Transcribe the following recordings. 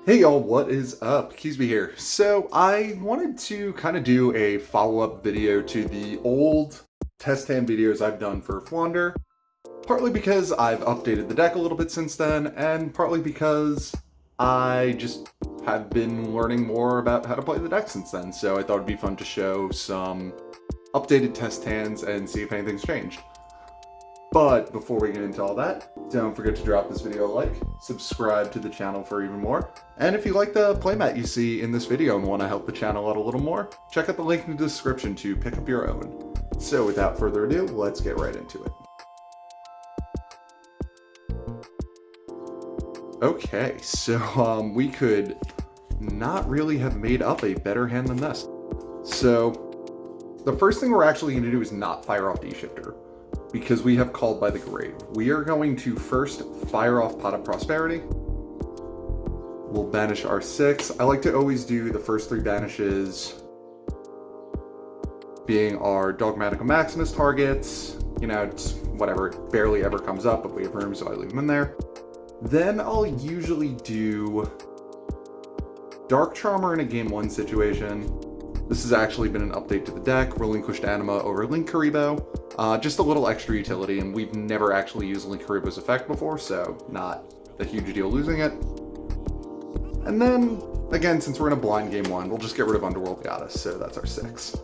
Hey y'all, what is up? Keasbey here. So I wanted to kind of do a follow-up video to the old test hand videos I've done for Flounder, partly because I've updated the deck a little bit since then, and partly because I just have been learning more about how to play the deck since then, so I thought it'd be fun to show some updated test hands and see if anything's changed. But before we get into all that, don't forget to drop this video a like, subscribe to the channel for even more, and if you like the playmat you see in this video and want to help the channel out a little more, check out the link in the description to pick up your own. So without further ado, let's get right into it. Okay, so we could not really have made up a better hand than this. So the first thing we're actually going to do is not fire off D-Shifter, because we have Called by the Grave. We are going to first fire off Pot of Prosperity. We'll banish our 6. I like to always do the first 3 banishes being our Dogmatica Maximus targets. You know, it's whatever, it barely ever comes up, but we have room, so I leave them in there. Then I'll usually do Dark Charmer in a game 1 situation. This has actually been an update to the deck, Relinquished Anima over Link Karibo. Just a little extra utility, and we've never actually used Link Karibo's effect before, so not a huge deal losing it. And then, again, since we're in a blind game 1, we'll just get rid of Underworld Goddess, so that's our 6.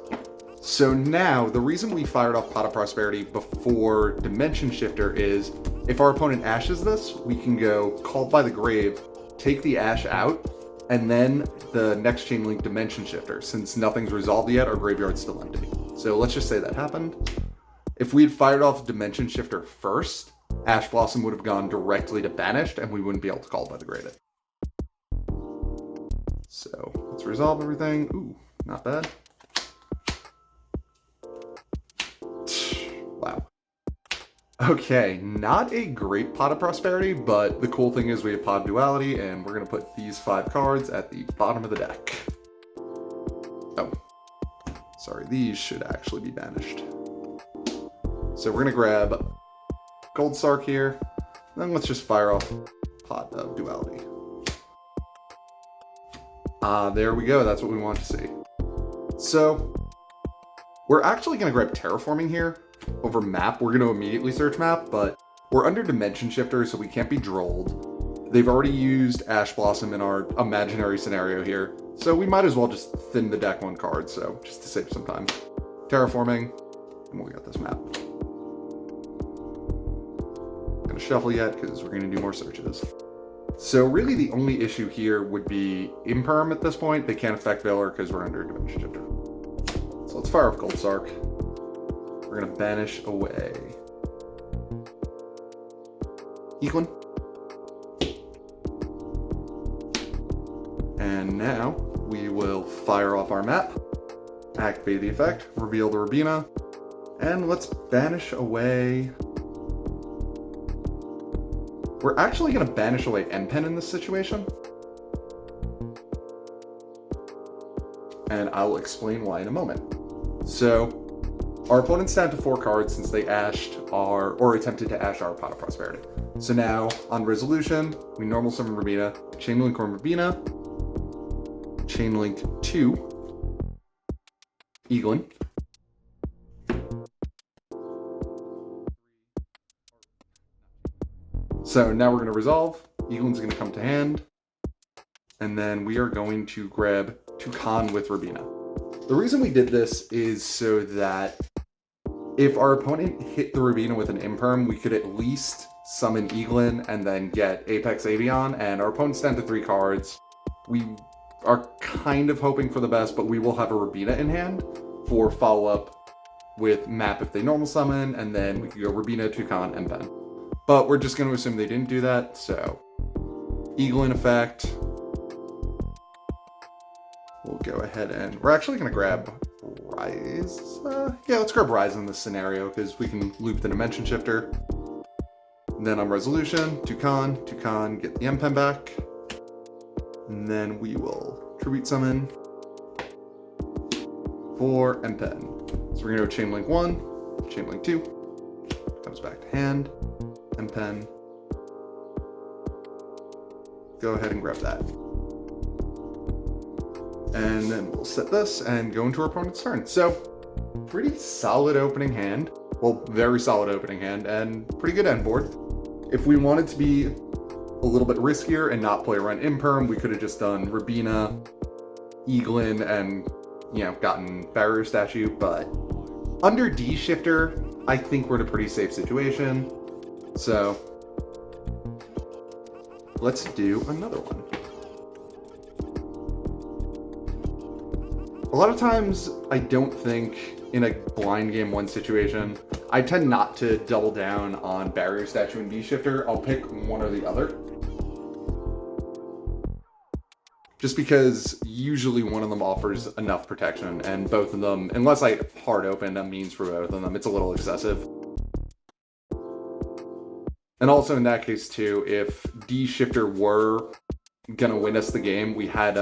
So now, the reason we fired off Pot of Prosperity before Dimension Shifter is, if our opponent ashes this, we can go Called by the Grave, take the ash out, and then the next chain link Dimension Shifter. Since nothing's resolved yet, our graveyard's still empty. So let's just say that happened. If we had fired off Dimension Shifter first, Ash Blossom would have gone directly to Banished, and we wouldn't be able to Call by the Grave it. So let's resolve everything. Ooh, not bad. Wow. Okay, not a great Pot of Prosperity, but the cool thing is we have Pot of Duality, and we're going to put these 5 cards at the bottom of the deck. Oh, sorry, these should actually be banished. So we're going to grab Gold Sark here, then let's just fire off Pot of Duality. There we go, that's what we want to see. So, we're actually going to grab Terraforming here over Map. We're going to immediately search Map, but we're under Dimension Shifter, so we can't be drolled. They've already used Ash Blossom in our imaginary scenario here, so we might as well just thin the deck 1 card, so just to save some time. Terraforming, and we'll get this map. Gonna shuffle yet, because we're going to do more searches. So really the only issue here would be Imperm at this point. They can't affect Valor because we're under Dimension Shifter. So let's fire off Gold Sark. We're going to banish away Eklund. And now we will fire off our map, activate the effect, reveal the Rabina, and let's banish away. We're actually going to banish away M-Pen in this situation. And I'll explain why in a moment. So, our opponent's down to 4 cards since they ashed our, or attempted to ash our Pot of Prosperity. So now, on resolution, we normal summon Rabina, chain link on Rabina, chain link 2, Eaglin. So now we're going to resolve, Eaglin's going to come to hand, and then we are going to grab Toucan with Rabina. The reason we did this is so that if our opponent hit the Rabina with an Imperm, we could at least summon Eaglin and then get Apex Avion, and our opponent's down to 3 cards. We are kind of hoping for the best, but we will have a Rabina in hand for follow-up with Map if they normal summon, and then we could go Rabina, Toucan, and Pen. But we're just going to assume they didn't do that, so Eaglin effect. We'll go ahead and we're actually going to grab Rise. Yeah, let's grab Rise in this scenario because we can loop the Dimension Shifter. And then on resolution, Toucan, get the M-Pen back. And then we will Tribute Summon for M-Pen. So we're going to go Chain Link 1, Chain Link 2, comes back to hand. M-Pen. Go ahead and grab that. And then we'll set this and go into our opponent's turn. So, pretty solid opening hand. Well, very solid opening hand and pretty good end board. If we wanted to be a little bit riskier and not play around Imperm, we could have just done Rabina, Eaglin, and, you know, gotten Barrier Statue, but under D-Shifter, I think we're in a pretty safe situation. So, let's do another one. A lot of times, I don't think in a blind game 1 situation, I tend not to double down on Barrier Statue and D-Shifter. I'll pick one or the other. Just because usually one of them offers enough protection, and both of them, unless I hard open a means for both of them, it's a little excessive. And also in that case too, if D-Shifter were gonna win us the game, we had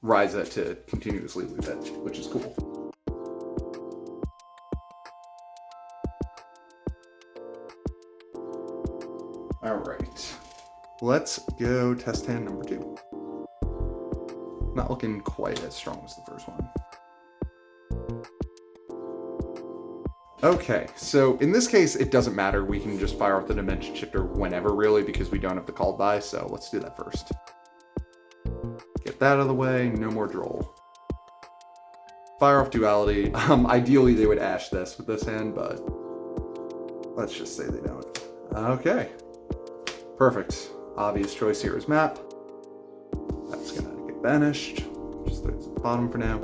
Ryza to continuously loop it, which is cool. Alright, let's go test hand number 2. Not looking quite as strong as the first one. Okay, so in this case, it doesn't matter. We can just fire off the Dimension Shifter whenever, really, because we don't have the called by, so let's do that first. Get that out of the way, no more Droll. Fire off Duality. Ideally, they would Ash this with this hand, but let's just say they don't. Okay. Perfect. Obvious choice here is Map. That's gonna get banished. Just throw it at the bottom for now.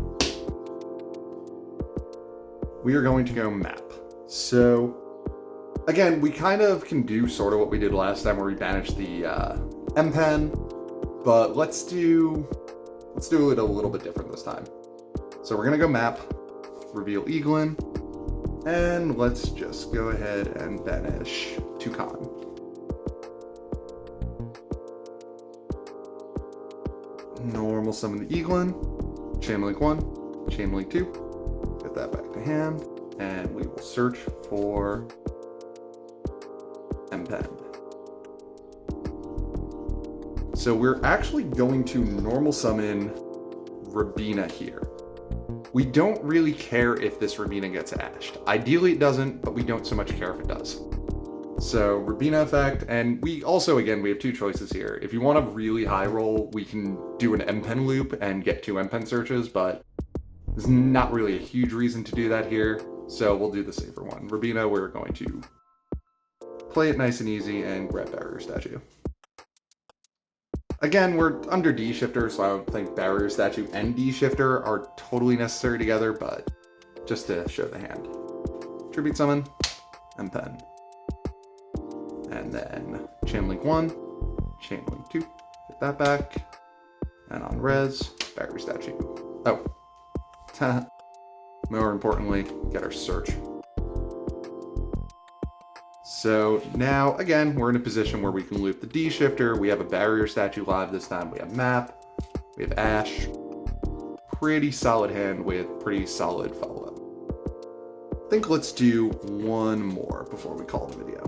We are going to go Map. So, again, we kind of can do sort of what we did last time where we banished the M-Pen, but let's do it a little bit different this time. So we're gonna go Map, reveal Eaglin, and let's just go ahead and banish Toucan. Normal summon the Eaglin, Chain Link 1, Chain Link 2, get that back to hand, and we will search for M-Pen. So we're actually going to normal summon Rabina here. We don't really care if this Rabina gets ashed. Ideally it doesn't, but we don't so much care if it does. So Rabina effect, and we also, again, we have 2 choices here. If you want a really high roll, we can do an M-Pen loop and get 2 M-Pen searches, but there's not really a huge reason to do that here, so we'll do the safer one. Rabina, we're going to play it nice and easy and grab Barrier Statue. Again, we're under D-Shifter, so I don't think Barrier Statue and D-Shifter are totally necessary together, but just to show the hand. Tribute Summon, M-Pen. And then Chain Link 1, Chain Link 2, get that back. And on res, Barrier Statue. Oh, more importantly, get our search. So now, again, we're in a position where we can loop the D-Shifter. We have a Barrier Statue live this time. We have Map, we have Ash. Pretty solid hand with pretty solid follow-up. I think let's do one more before we call the video.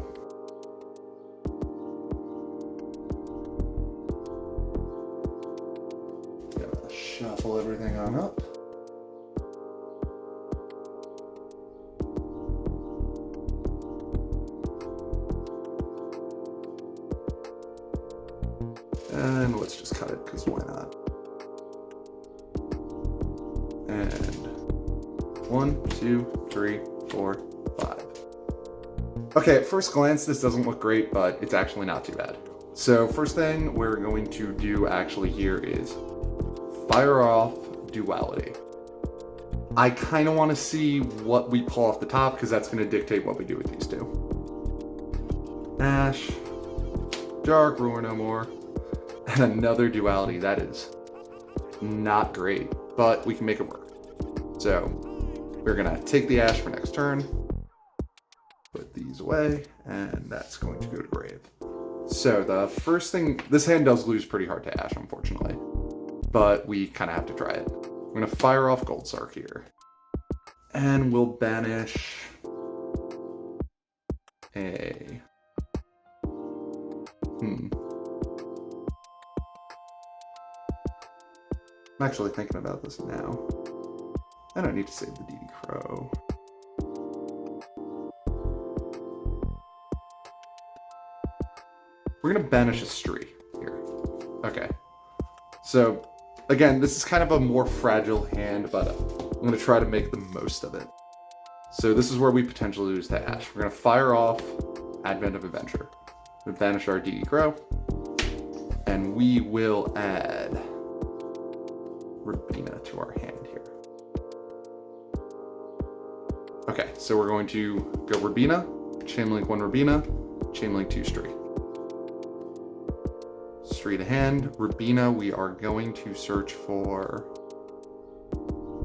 Gotta shuffle everything on up. And let's just cut it, because why not? And 1, 2, 3, 4, 5. Okay, at first glance, this doesn't look great, but it's actually not too bad. So first thing we're going to do actually here is fire off Duality. I kind of want to see what we pull off the top, because that's going to dictate what we do with these 2. Ash, Dark, Ruler No More. And another Duality. That is not great, but we can make it work. So we're gonna take the Ash for next turn, put these away, and that's going to go to grave. So the first thing, this hand does lose pretty hard to Ash, unfortunately, but we kind of have to try it. I'm gonna fire off Gold Sark here, and we'll banish a I'm actually thinking about this now. I don't need to save the DD Crow. We're gonna banish a Stree here. Okay. So, again, this is kind of a more fragile hand, but I'm gonna try to make the most of it. So this is where we potentially lose to Ash. We're gonna fire off Advent of Adventure. We'll banish our DD Crow, and we will add Rabina to our hand here. Okay, so we're going to go Rabina, Chainlink 1 Rabina, Chainlink 2 Stree. Stree to hand. Rabina, we are going to search for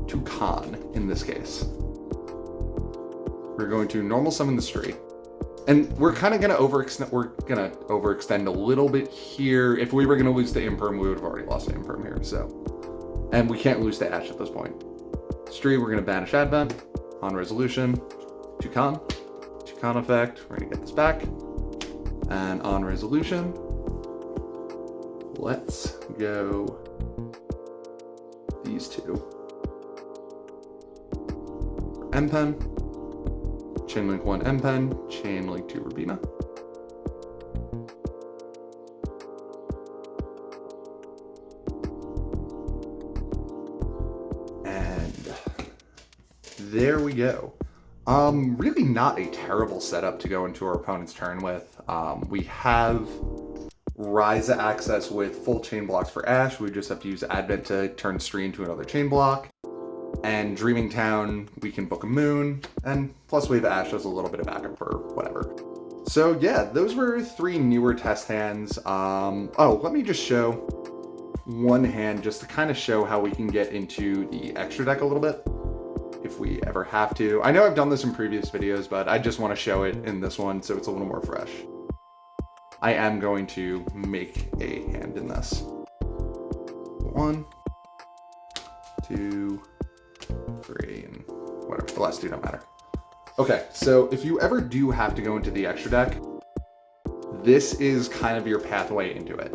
Toucan in this case. We're going to normal summon the Stree. And we're kind of going to overextend a little bit here. If we were going to lose to Imperm, we would have already lost to Imperm here, so. And we can't lose to Ash at this point. Stree, we're going to banish Advent. On resolution, Toucan effect, we're going to get this back. And on resolution, let's go these two. M-Pen, Chainlink 1 M-Pen, Chainlink 2 Rabina. And there we go. Really not a terrible setup to go into our opponent's turn with. We have Ryza access with full chain blocks for Ash. We just have to use Advent to turn Stree into another chain block. And Dreaming Town, we can book a Moon. And plus we have Ash as a little bit of backup for whatever. So yeah, those were 3 newer test hands. Oh, let me just show one hand just to kind of show how we can get into the extra deck a little bit, if we ever have to. I know I've done this in previous videos, but I just want to show it in this one so it's a little more fresh. I am going to make a hand in this. 1, 2, 3, and whatever. The last 2 don't matter. Okay, so if you ever do have to go into the extra deck, this is kind of your pathway into it.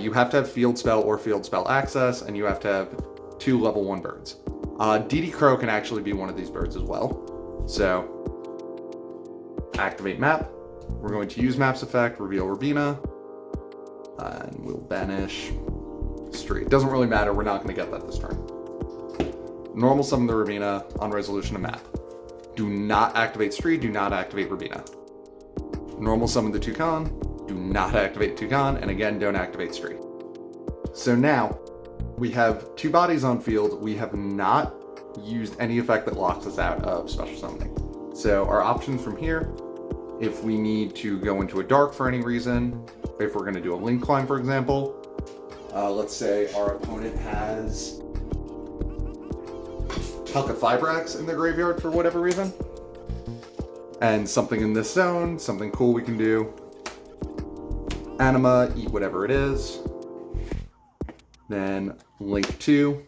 You have to have field spell or field spell access, and you have to have 2 level 1 birds. DD Crow can actually be one of these birds as well. So, activate map. We're going to use map's effect, reveal Rabina, and we'll banish Stree. It doesn't really matter, we're not going to get that this turn. Normal summon the Rabina on resolution of map. Do not activate Stree, do not activate Rabina. Normal summon the Toucan, do not activate Toucan, and again, don't activate Stree. So now, we have 2 bodies on field. We have not used any effect that locks us out of special summoning. So our options from here, if we need to go into a dark for any reason, if we're going to do a link climb, for example, let's say our opponent has Helka Fibrax in their graveyard for whatever reason, and something in this zone, something cool we can do. Anima, eat whatever it is. Then link 2,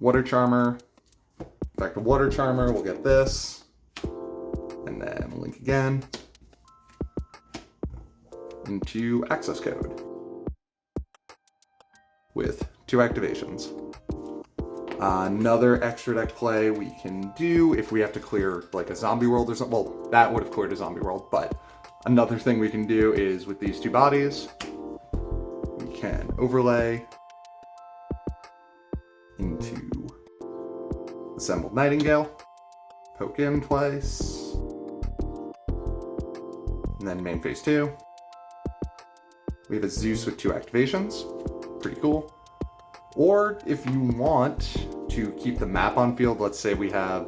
Water Charmer, back to Water Charmer, we'll get this, and then link again into access code with 2 activations. Another extra deck play we can do if we have to clear like a zombie world or something. Well, that would have cleared a zombie world, but another thing we can do is with these 2 bodies, can overlay into Assembled Nightingale, poke in twice, and then main phase 2. We have a Zeus with 2 activations, pretty cool. Or if you want to keep the map on field, let's say we have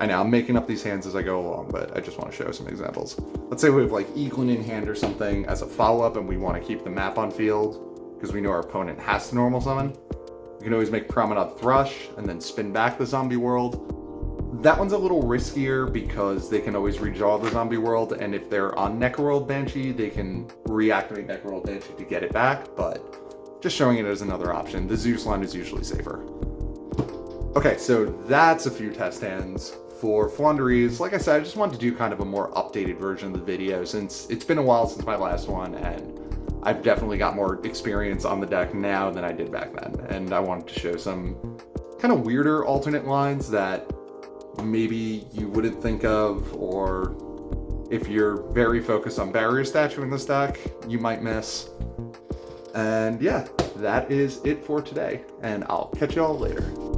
I know, I'm making up these hands as I go along, but I just want to show some examples. Let's say we have like Eaglin in hand or something as a follow-up and we want to keep the map on field because we know our opponent has to normal summon. We can always make Promenade Thrush and then spin back the zombie world. That one's a little riskier because they can always redraw the zombie world, and if they're on Necroworld Banshee, they can reactivate Necroworld Banshee to get it back, but just showing it as another option. The Zeus line is usually safer. Okay, so that's a few test hands for Floowandereeze. Like I said, I just wanted to do kind of a more updated version of the video since it's been a while since my last one, and I've definitely got more experience on the deck now than I did back then. And I wanted to show some kind of weirder alternate lines that maybe you wouldn't think of, or if you're very focused on barrier statue in this deck, you might miss. And yeah, that is it for today, and I'll catch y'all later.